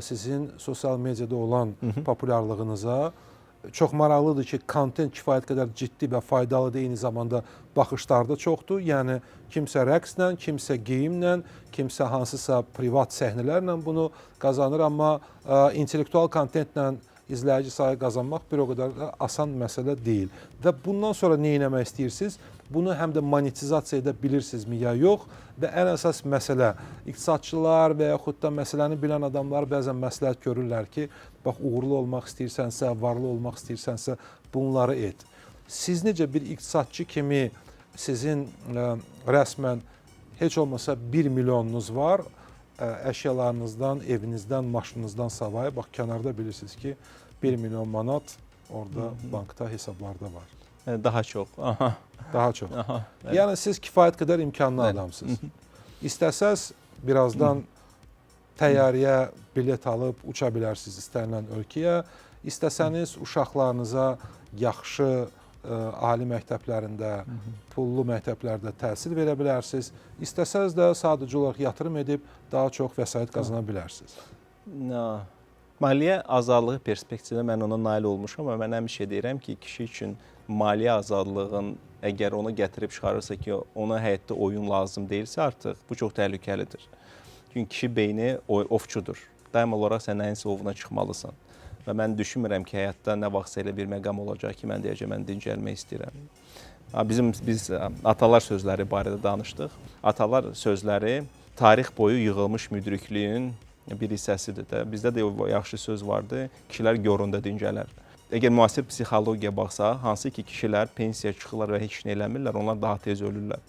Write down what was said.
Sizin sosial mediada olan populyarlığınıza çox maraqlıdır ki, kontent kifayət qədər ciddi və faydalıdır, eyni zamanda baxışlarda çoxdur. Yəni, kimsə rəqslə, kimsə geyimlə, kimsə hansısa privat səhnələrlə bunu qazanır, amma intellektual kontentlə izləyici sayı qazanmaq bir o qədər də asan məsələ deyil. Və bundan sonra nə etmək istəyirsiniz? Bunu həm də monetizasiya edə bilirsinizmi ya yox? Və ən əsas məsələ, iqtisadçılar və yaxud da məsələni bilən adamlar bəzən məsləhət görürlər ki, bax, uğurlu olmaq istəyirsənsə, varlı olmaq istəyirsənsə, bunları et. Siz necə bir iqtisadçı kimi sizin rəsmən heç olmasa 1 milyonunuz var, əşyalarınızdan, evinizdən, maşınınızdan savayı, bax, kənarda bilirsiniz ki, 1 milyon manat orada bankda hesablarda var. Daha çox. Aha. Daha çox. Aha, evet. Yəni siz kifayət qədər imkanlı adamsınız. İstəsəz birazdan təyyarəyə bilet alıb uça bilərsiniz istənilən ölkəyə. İstəsəniz uşaqlarınıza yaxşı ali məktəblərində, pullu məktəblərdə təhsil verə bilərsiniz. İstəsəz də sadəcə olaraq yatırım edib daha çox vəsait qazana bilərsiniz. Maliyyə azadlığı perspektivində mən ona nail olmuşam, amma mən həmişə deyirəm ki, kişi üçün maliyyə azadlığın əgər onu gətirib çıxarırsa ki, ona həyatda oyun lazım deyilsə artıq, bu çox təhlükəlidir. Çünki kişi beyni ovçudur. Daim olaraq sən nəyinsə ovuna çıxmalısan. Və mən düşünmürəm ki, həyatda nə vaxtsa elə bir məqam olacaq ki, mən deyəcəm, mən dincəlmək istəyirəm. Biz atalar sözləri barədə danışdıq. Atalar sözləri tarix boyu yığılmış müdrikliyinin bir hissəsidir də. Bizdə də yaxşı söz vardı, kişilər göründə dincələr. Əgər müasir psixologiyaya baxsaq, hansı ki kişilər pensiyaya çıxırlar və heç nə eləmirlər, onlar daha tez ölürlər.